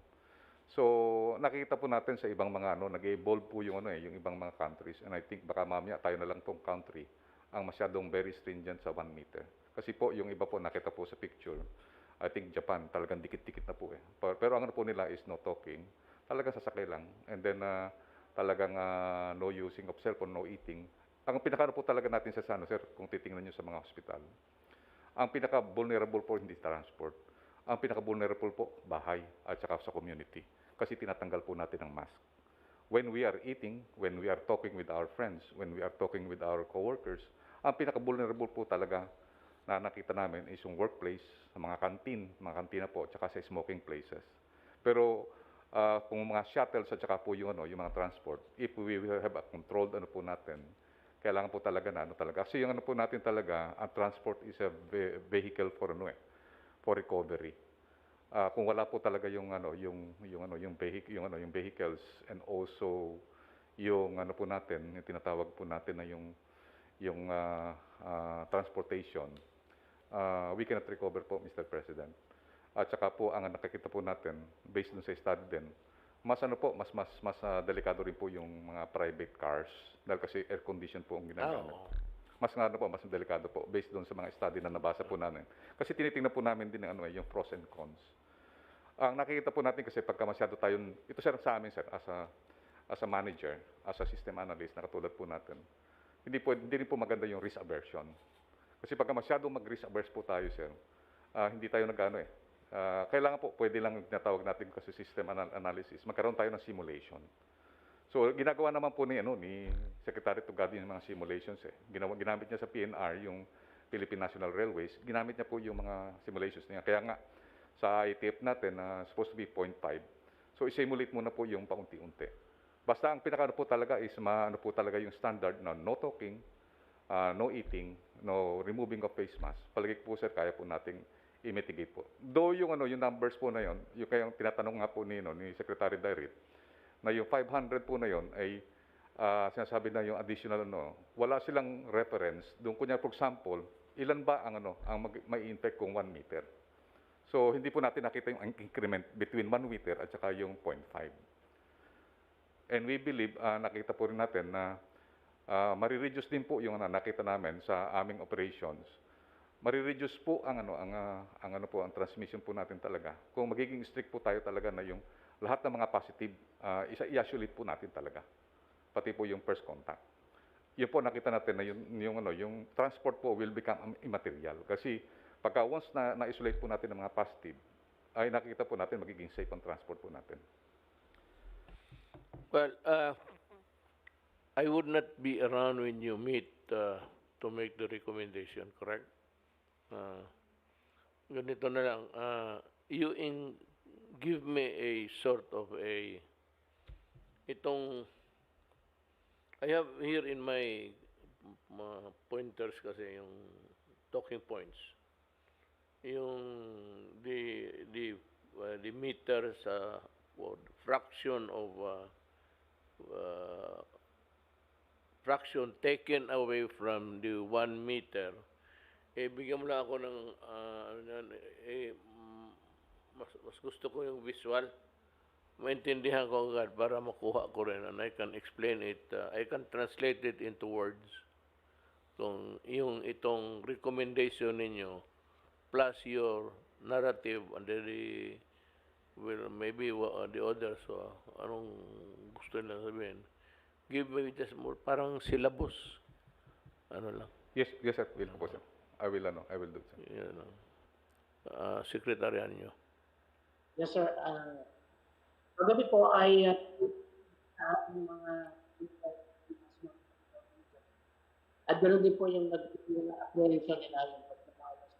So nakikita po natin sa ibang mga nag-evolve po yung yung ibang mga countries, and I think baka mamaya tayo na lang tong country ang masyadong very stringent sa 1 meter. Kasi po yung iba po nakita po sa picture, I think Japan talagang dikit-dikit na po eh. Pero ang po nila is no talking, talagang sasakay lang, and then talagang no using of cellphone, no eating. Ang pinaka po talaga natin sa sir, kung titingnan nyo sa mga hospital, ang pinaka-vulnerable po hindi transport. Ang pinaka-vulnerable po bahay at saka sa community. Kasi tinatanggal po natin ang mask. When we are eating, when we are talking with our friends, when we are talking with our coworkers, ang pinaka-vulnerable po talaga na nakita namin is yung workplace, mga kantina po, at saka sa smoking places. Pero kung mga shuttles at saka po yung mga transport, if we will have a controlled po natin, kailangan po talaga kasi yung po natin talaga, ang transport is a vehicle for for recovery. Kung wala po talaga yung vehicles, and also yung po natin, yung tinatawag po natin na yung transportation, we cannot recover po, Mr. President. At saka po ang nakikita po natin based dun sa study din, mas delikado rin po yung mga private cars dahil kasi air condition po ang ginagamit. Mas delikado po based doon sa mga study na nabasa po namin. Kasi tinitingnan po namin din yung pros and cons. Ang nakikita po natin kasi pagka masyado tayong, ito sir sa amin sir, as a manager, as a system analyst na katulad po natin, hindi rin po maganda yung risk aversion. Kasi pagka masyado mag-risk averse po tayo sir, hindi tayo kailangan po, pwede lang tinatawag natin kasi system analysis, magkaroon tayo ng simulation. So, ginagawa naman po ni Secretary Tugadi yung mga simulations eh. Ginamit niya sa PNR, yung Philippine National Railways, ginamit niya po yung mga simulations niya. Kaya nga, sa ITF natin, supposed to be 0.5. So, i-simulate muna po yung paunti-unti. Basta ang pinaka po talaga is, po talaga yung standard na no talking, no eating, no removing of face mask. Palagi po sir, kaya po nating i-mitigate po. Though yung numbers po na yon, yung kayang tinatanong nga po ni Secretary Dairit, na yung 500 po na yon ay sinasabi na yung additional wala silang reference. Doon kunya for example, ilan ba ang may infect kung 1 meter. So hindi po natin nakita yung increment between 1 meter at saka yung 0.5. And we believe nakita po rin natin na marireduce din po yung nakita namin sa aming operations. Marireduce po ang ang transmission po natin talaga. Kung magiging strict po tayo talaga na yung lahat ng mga positive, i-isolate po natin talaga. Pati po yung first contact. Yun po nakita natin na yung transport po will become immaterial. Kasi pagka once na-isolate po natin ng mga positive, ay nakikita po natin magiging safe ang transport po natin. Well, I would not be around when you meet to make the recommendation, correct? Uh, Ganito na lang, give me a sort of itong, I have here in my pointers kasi yung talking points. Yung the meter sa fraction of uh, fraction taken away from the 1 meter, bigyan mo lang ako ng, mas gusto ko yung visual. Maintindihan ko agad para makuha ko rin and I can explain it, I can translate it into words. Kung yung itong recommendation ninyo plus your narrative and then maybe the others, anong gusto nila sabihin. Give me just more, parang syllabus. Ano lang, Yes, sir. Will po, sir. I will do, sir. yun, sekretaryan nyo. Yes, sir. Kagabi po ay sa ating mga at ganoon din po yung nag-apprehension nila yung pagpapawas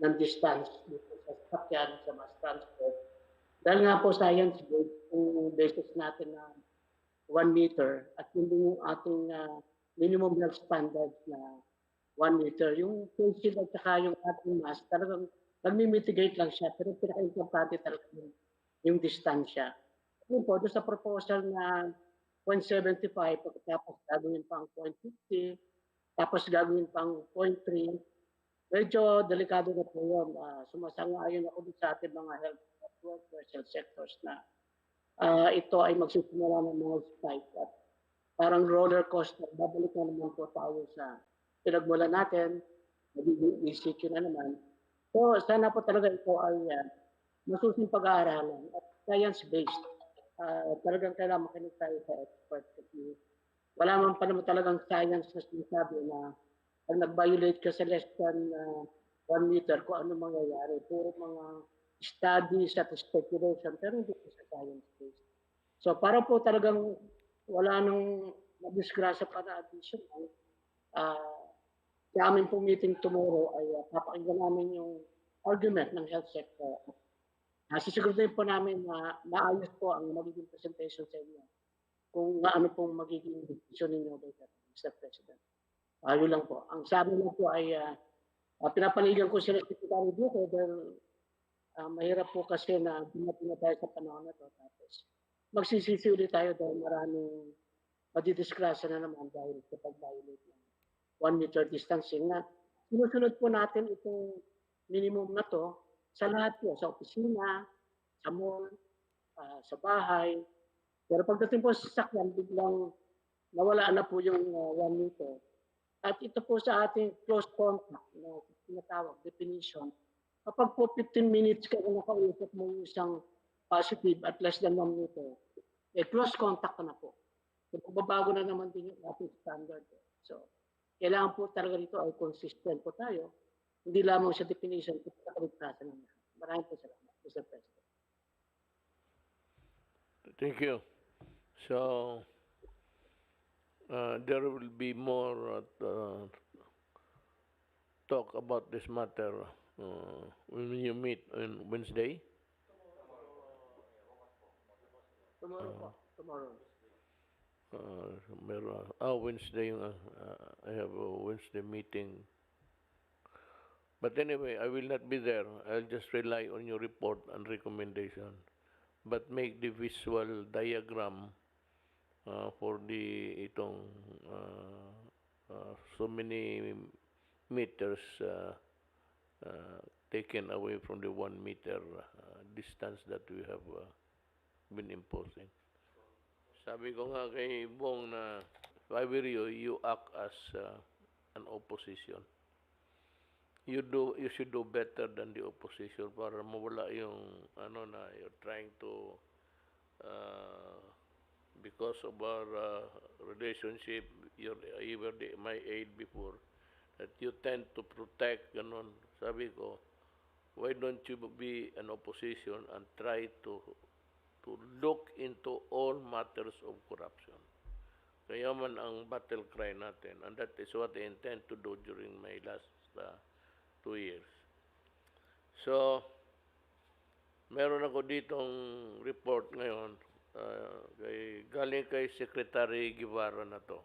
ng distance dito sa sakyan sa mass transport. Dahil nga po science-based yung basis natin na 1 meter at hindi yung ating minimum health standards na 1 meter. Yung face shield at saka yung ating mask talagang nagmi-mitigate lang siya pero pinaka-importante talaga yung distansya. Yun po, doon sa proposal na 0.75 pagkatapos gagawin pang 0.50 tapos gagawin pang 0.3, medyo delikado na po yun. Sumasang-ayon ako dun sa ating mga health workers, health sectors na ito ay magsisimula ng mga spike at parang roller coaster. Babalik na naman po tayo sa pinagmula natin, magiging ECQ na naman. So sana po talaga ito ay masusing pag-aaralan at science-based. Talagang kailangan makinig tayo sa expert kasi wala man pa naman talagang science na sinasabi na pag nag-violate ka sa less than 1 meter, kung ano mangyayari. Puro mga studies at speculation, pero hindi po sa science-based. So para po talagang wala nang madisgrasya pa na additional, sa aming po meeting tomorrow ay papakinggan namin yung argument ng health sector. Sisiguraduhin po namin na maayos po ang magiging presentation sa inyo kung ano pong magiging decision ninyo later, Mr. President. Ayun lang po. Ang sabi lang po ay pinapaligan ko sila sa Secretary Duque dahil mahirap po kasi na dumating na tayo sa panahon na to. Tapos magsisisi ulit tayo dahil maraming madidisgrasya na naman dahil sa pag-violate ng 1 meter distancing na sinusunod po natin itong minimum na to sa lahat po, sa opisina, sa mall, sa bahay. Pero pagdating po sa sasakyan, biglang nawala na po yung 1 meter. At ito po sa ating close contact na tinatawag, definition. Kapag po 15 minutes kayo nakausap mo yung isang positive at less than 1 meter, close contact ka na po. So, babago na naman din yung ating standard. So, kailangan po talaga dito ay consistent po tayo. Hindi lamang sa definition, ito sa kaligtasan ng lahat. Maraming po salamat, Mr. President. Thank you. So, there will be more talk about this matter when you meet on Wednesday. Tomorrow po. Tomorrow. Wednesday, I have a Wednesday meeting. But anyway, I will not be there. I'll just rely on your report and recommendation. But make the visual diagram for itong so many meters taken away from the 1 meter distance that we have been imposing. Sabi ko nga kay Bong na if I were you, you act as an opposition. You should do better than the opposition para mawala yung na you're trying to because of our relationship, you were my aide before, that you tend to protect ganon. Sabi ko, why don't you be an opposition and try to to look into all matters of corruption. Kaya man ang battle cry natin, and that is what I intend to do during my last 2 years. So, meron ako ditong report ngayon, galing kay Secretary Guevara na to,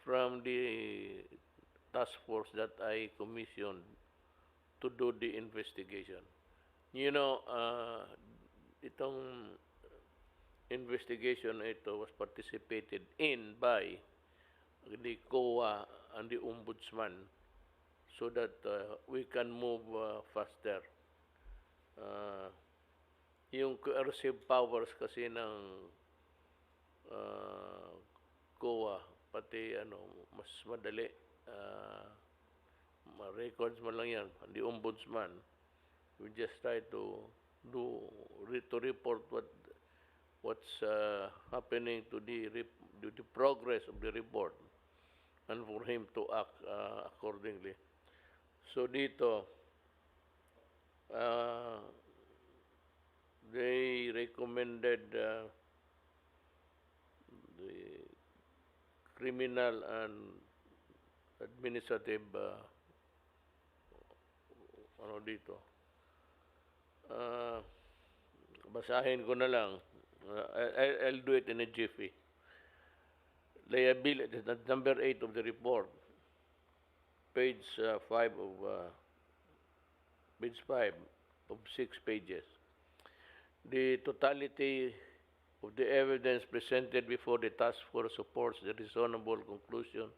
from the task force that I commissioned to do the investigation. You know, itong investigation ito was participated in by the COA and the Ombudsman so that we can move faster. Yung coercive powers kasi ng COA, pati mas madali, records mo lang yan, the Ombudsman, we just try to report what's happening to the progress of the report and for him to act accordingly. So dito, they recommended the criminal and administrative dito. Basahin ko na lang. I'll do it in a jiffy. Liability, that's number 8 of the report, page 5 of 6 pages. The totality of the evidence presented before the task force supports the reasonable conclusion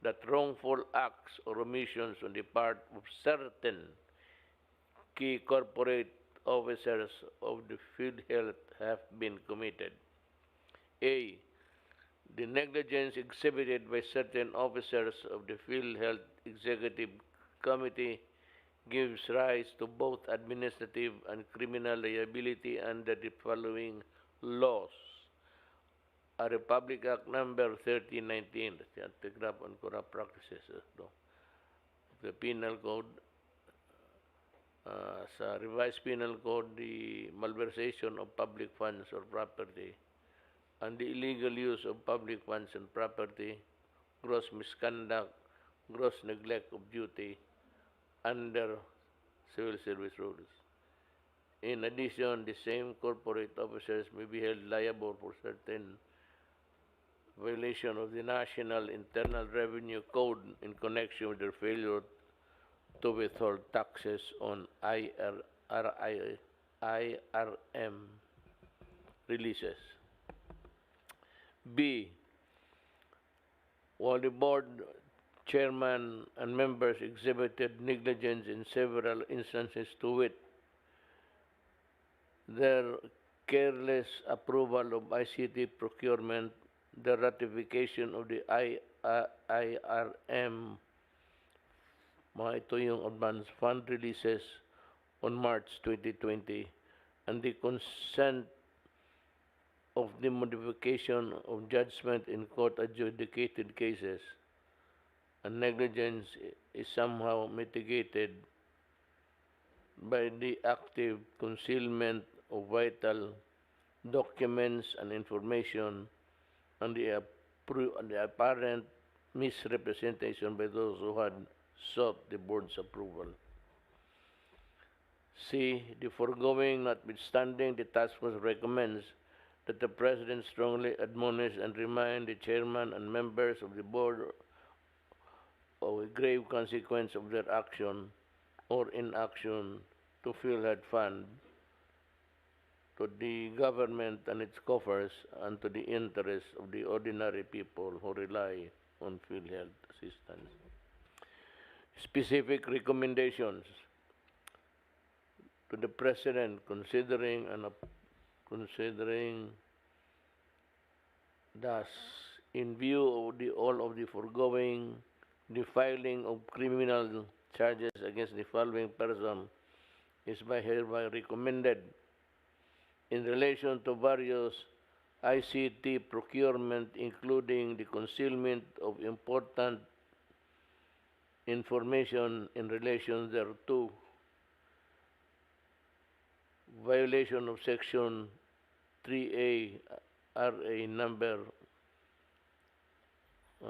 that wrongful acts or omissions on the part of certain key corporate officers of the PhilHealth have been committed. A. The negligence exhibited by certain officers of the PhilHealth Executive Committee gives rise to both administrative and criminal liability under the following laws. A Republic Act Number 1319, that's the Anti-Graft and Corrupt Practices, the Penal Code, sa Revised Penal Code, the malversation of public funds or property, and the illegal use of public funds and property, gross misconduct, gross neglect of duty under civil service rules. In addition, the same corporate officers may be held liable for certain violation of the National Internal Revenue Code in connection with their failure to withhold taxes on IRM releases. B. While the board chairman and members exhibited negligence in several instances, to wit, their careless approval of ICT procurement, the ratification of the IRM, ito yung advance fund releases on March 2020, and the consent of the modification of judgment in court adjudicated cases, and negligence is somehow mitigated by the active concealment of vital documents and information and the apparent misrepresentation by those who had sought the board's approval. C. The foregoing notwithstanding, the task force recommends that the President strongly admonish and remind the chairman and members of the board of a grave consequence of their action or inaction to PhilHealth Fund, to the government and its coffers, and to the interests of the ordinary people who rely on PhilHealth assistance. Specific recommendations to the President, considering thus, in view of all of the foregoing, the filing of criminal charges against the following person is hereby recommended in relation to various ICT procurement, including the concealment of important information in relation thereto, violation of Section 3A RA number, I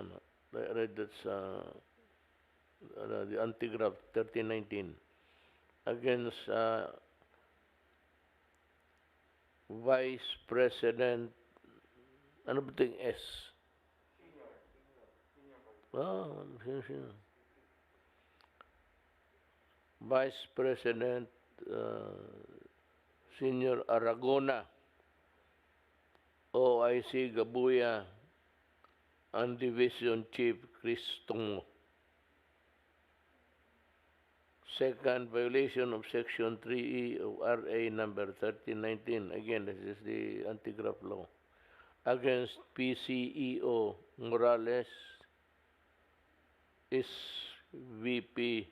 read that's the anti-graft 1319 against Vice President, ano ba ito yung S? Senior. Vice President Senior Aragona, OIC Gabuya, and Division Chief Chris Tungo. Second, violation of Section 3E of RA number 1319. Again, this is the anti-graft law. Against PCEO Morales, SVP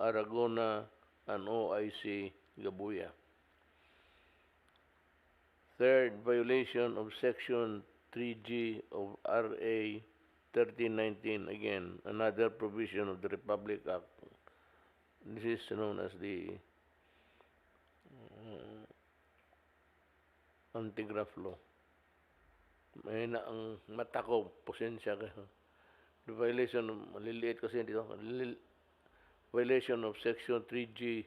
Aragona, and OIC Gabuya. Third, violation of Section 3G of RA 1319. Again, another provision of the Republic Act. This is known as the anti-graft law. May na ang mata ko, pasensya kayo. The violation, maliliit kasi dito, violation of Section 3G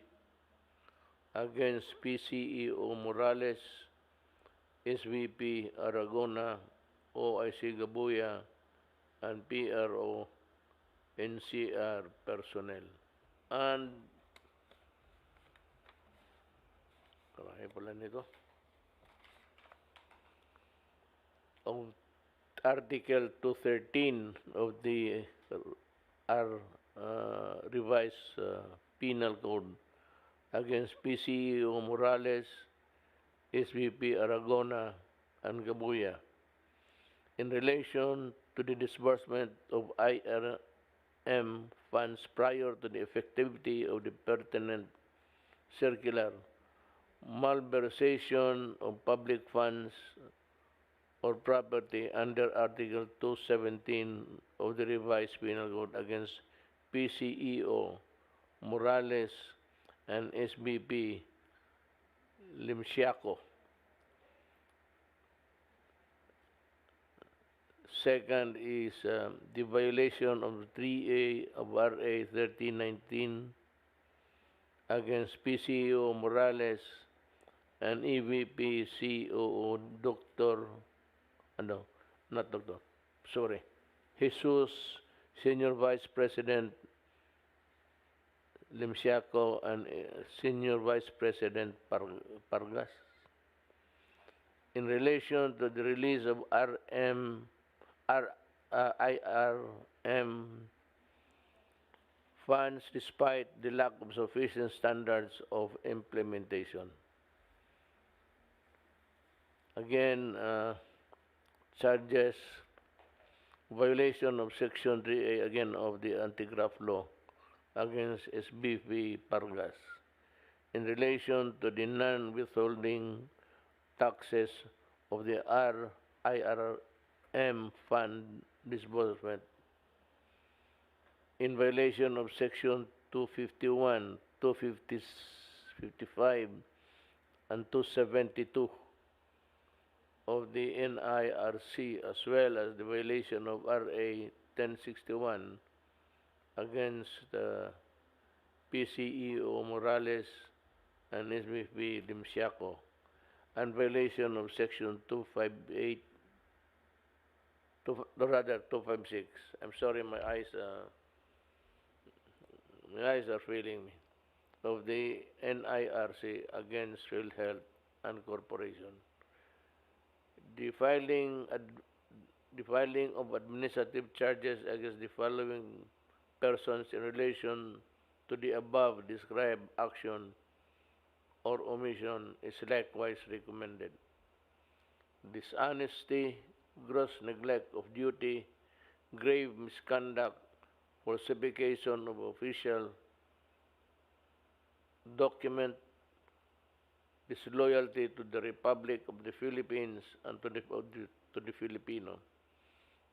against PCEO Morales, SVP Aragona, OIC Gabuya, and PRO NCR personnel. And karami pala nito. Of Article 213 of the revised Penal Code against PCEO Morales, SVP Aragona, and Gabuya in relation to the disbursement of IRM funds prior to the effectivity of the pertinent circular, malversation of public funds or property under Article 217 of the revised Penal Code against PCEO Morales and SVP Limsiaco. Second is the violation of 3A of RA 1319 against PCEO Morales and EVP COO Jesus, Senior Vice President Limsiaco, and Senior Vice President Pargas in relation to the release of IRM funds despite the lack of sufficient standards of implementation. Again, charges violation of Section 3A again of the anti-graft law against SBP Pargas in relation to the non-withholding taxes of the IRM fund disbursement in violation of Section 251, 255, and 272 of the NIRC, as well as the violation of RA 1061 against PCEO Morales and SVP Limsiaco, and violation of Section 258, 256. I'm sorry, my eyes are failing me. Of the NIRC against Field Health and Corporation. The filing of administrative charges against the following persons in relation to the above described action or omission is likewise recommended. Dishonesty, gross neglect of duty, grave misconduct, falsification of official document, disloyalty to the Republic of the Philippines and to the Filipino,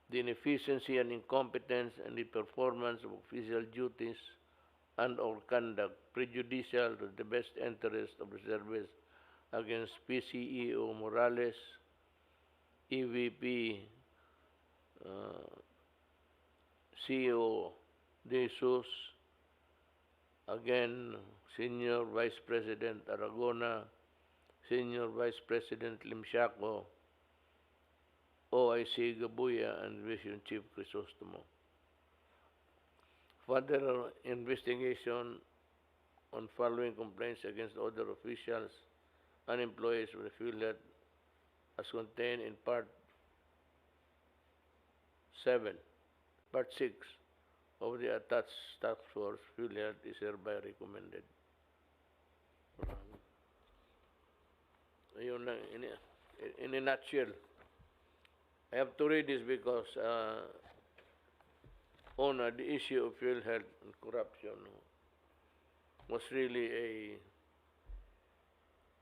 the inefficiency and incompetence in the performance of official duties and or conduct prejudicial to the best interest of the service against PCEO Morales, EVP CEO De Jesus, again Senior Vice President Aragona, Senior Vice President Limsiaco, OIC Gabuya, and Division Chief Crisostomo. Further investigation on following complaints against other officials and employees of the fieldhead as contained in Part 6 of the attached task force fieldhead is hereby recommended. Ayun lang, in a nutshell. I have to read this because on the issue of field health and corruption was really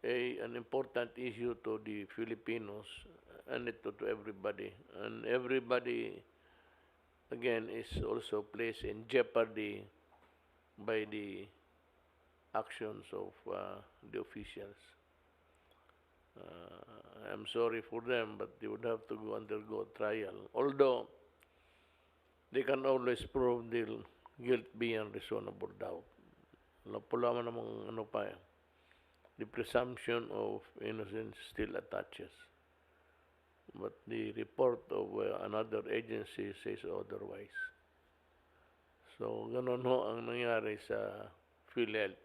an important issue to the Filipinos and to everybody. And everybody, again, is also placed in jeopardy by the actions of the officials. I'm sorry for them, but they would have to undergo trial. Although they can always prove their guilt beyond reasonable doubt. Pula man namang the presumption of innocence still attaches. But the report of another agency says otherwise. So, ganun ho ang nangyari sa PhilHealth.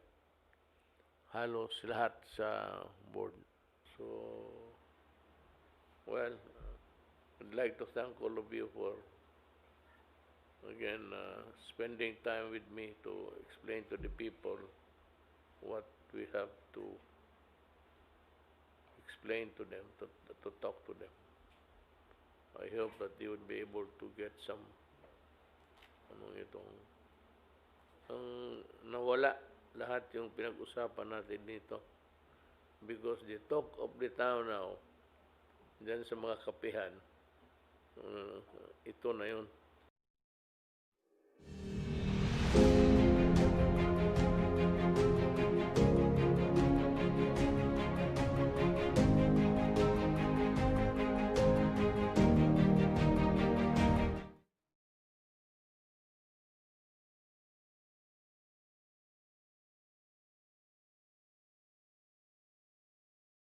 Halos lahat sa board. So, well, I'd like to thank all of you for, again, spending time with me to explain to the people what we have to explain to them, to talk to them. I hope that they would be able to get some, nawala lahat yung pinag-usapan natin dito. Because the talk of the town now, dyan sa mga kapihan, ito na yun.